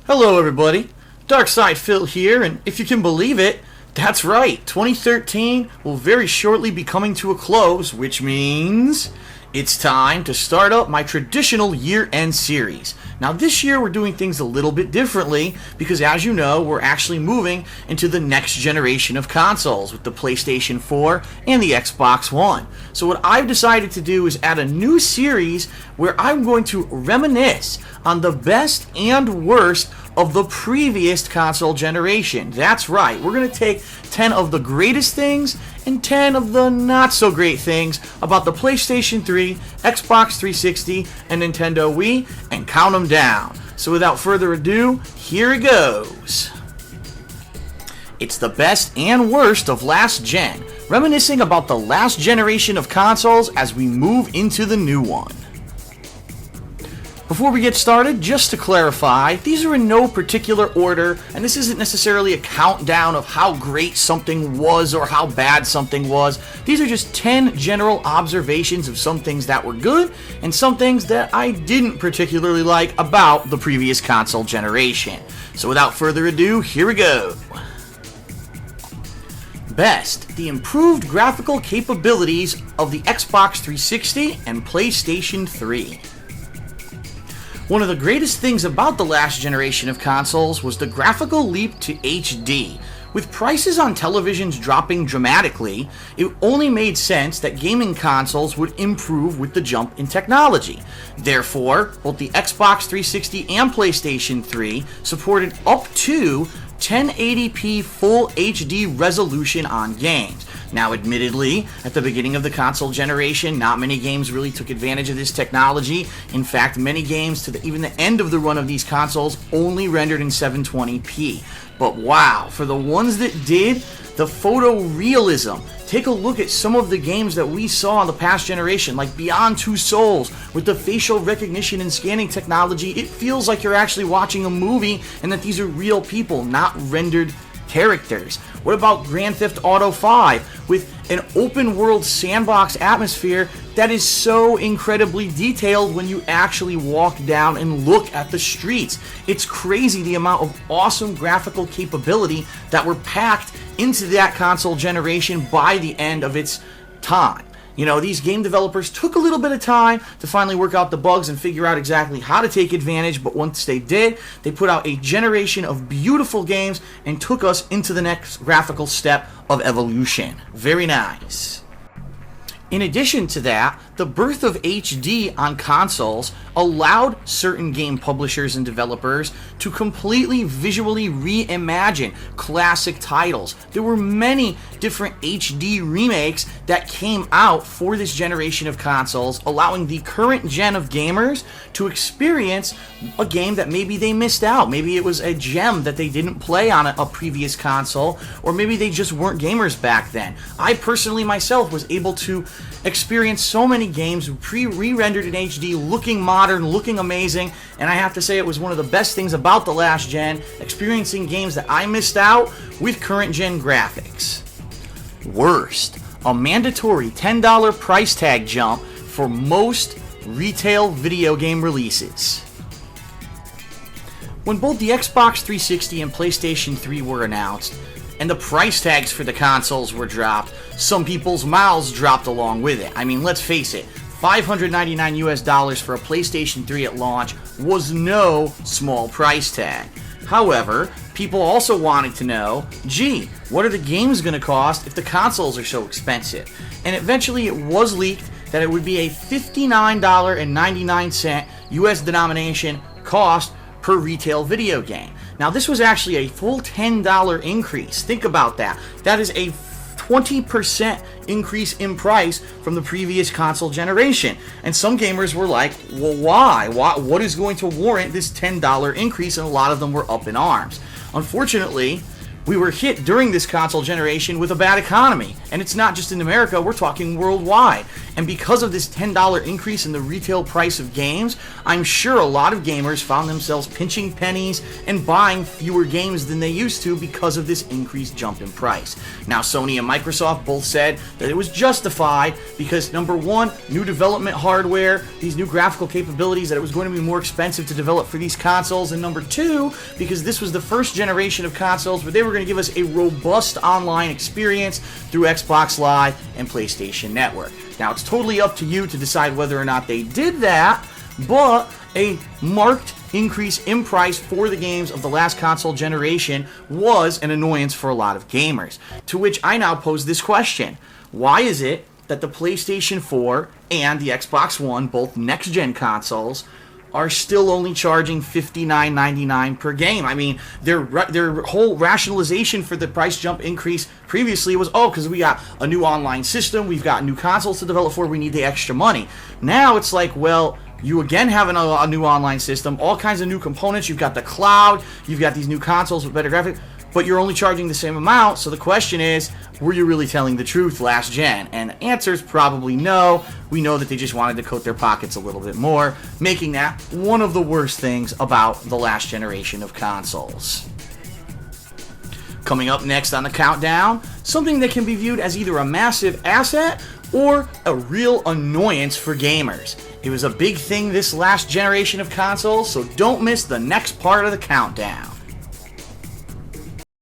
Hello everybody, Darkside Phil here, and if you can believe it, that's right, 2013 will very shortly be coming to a close, which means it's time to start up my traditional year-end series. Now this year we're doing things a little bit differently because, as you know, we're actually moving into the next generation of consoles with the PlayStation 4 and the Xbox One. So what I've decided to do is add a new series where I'm going to reminisce on the best and worst of the previous console generation. That's right, we're going to take 10 of the greatest things and 10 of the not so great things about the PlayStation 3, Xbox 360, and Nintendo Wii and count them down. So without further ado, here it goes. It's the best and worst of last gen, reminiscing about the last generation of consoles as we move into the new one. Before we get started, just to clarify, these are in no particular order, and this isn't necessarily a countdown of how great something was or how bad something was. These are just 10 general observations of some things that were good and some things that I didn't particularly like about the previous console generation. So without further ado, here we go. Best, the improved graphical capabilities of the Xbox 360 and PlayStation 3. One of the greatest things about the last generation of consoles was the graphical leap to HD. With prices on televisions dropping dramatically, it only made sense that gaming consoles would improve with the jump in technology. Therefore, both the Xbox 360 and PlayStation 3 supported up to 1080p full HD resolution on games. Now, admittedly, at the beginning of the console generation, not many games really took advantage of this technology. In fact, many games to even the end of the run of these consoles only rendered in 720p. But wow, for the ones that did, the photorealism. Take a look at some of the games that we saw in the past generation, like Beyond Two Souls. With the facial recognition and scanning technology, it feels like you're actually watching a movie and that these are real people, not rendered characters. What about Grand Theft Auto 5 with an open world sandbox atmosphere that is so incredibly detailed when you actually walk down and look at the streets? It's crazy the amount of awesome graphical capability that were packed into that console generation by the end of its time. You know, these game developers took a little bit of time to finally work out the bugs and figure out exactly how to take advantage, but once they did, they put out a generation of beautiful games and took us into the next graphical step of evolution. Very nice. In addition to that, the birth of HD on consoles allowed certain game publishers and developers to completely visually reimagine classic titles. There were many different HD remakes that came out for this generation of consoles, allowing the current gen of gamers to experience a game that maybe they missed out. Maybe it was a gem that they didn't play on a previous console, or maybe they just weren't gamers back then. I personally myself was able to experience so many games re-rendered in HD, looking modern, looking amazing, and I have to say it was one of the best things about the last gen, experiencing games that I missed out with current gen graphics. Worst, a mandatory $10 price tag jump for most retail video game releases. When both the Xbox 360 and PlayStation 3 were announced, and the price tags for the consoles were dropped, some people's mouths dropped along with it. I mean, let's face it, $599 US for a PlayStation 3 at launch was no small price tag. However, people also wanted to know, gee, what are the games going to cost if the consoles are so expensive? And eventually it was leaked that it would be a $59.99 US denomination cost per retail video game. Now, this was actually a full $10 increase. Think about that. That is a 20% increase in price from the previous console generation. And some gamers were like, well, why? What is going to warrant this $10 increase? And a lot of them were up in arms. Unfortunately, we were hit during this console generation with a bad economy. And it's not just in America, we're talking worldwide. And because of this $10 increase in the retail price of games, I'm sure a lot of gamers found themselves pinching pennies and buying fewer games than they used to because of this increased jump in price. Now, Sony and Microsoft both said that it was justified because, number one, new development hardware, these new graphical capabilities, that it was going to be more expensive to develop for these consoles, and number two, because this was the first generation of consoles where they were going to give us a robust online experience through Xbox Live and PlayStation Network. Now, it's totally up to you to decide whether or not they did that, but a marked increase in price for the games of the last console generation was an annoyance for a lot of gamers. To which I now pose this question: why is it that the PlayStation 4 and the Xbox One, both next-gen consoles, are still only charging $59.99 per game? I mean, their whole rationalization for the price jump increase previously was, because we got a new online system, we've got new consoles to develop for, we need the extra money. Now it's like, well, you again have a new online system, all kinds of new components, you've got the cloud, you've got these new consoles with better graphics, but you're only charging the same amount. So the question is, were you really telling the truth last gen? And the answer is probably no. We know that they just wanted to coat their pockets a little bit more, making that one of the worst things about the last generation of consoles. Coming up next on the countdown, something that can be viewed as either a massive asset or a real annoyance for gamers. It was a big thing this last generation of consoles, so don't miss the next part of the countdown.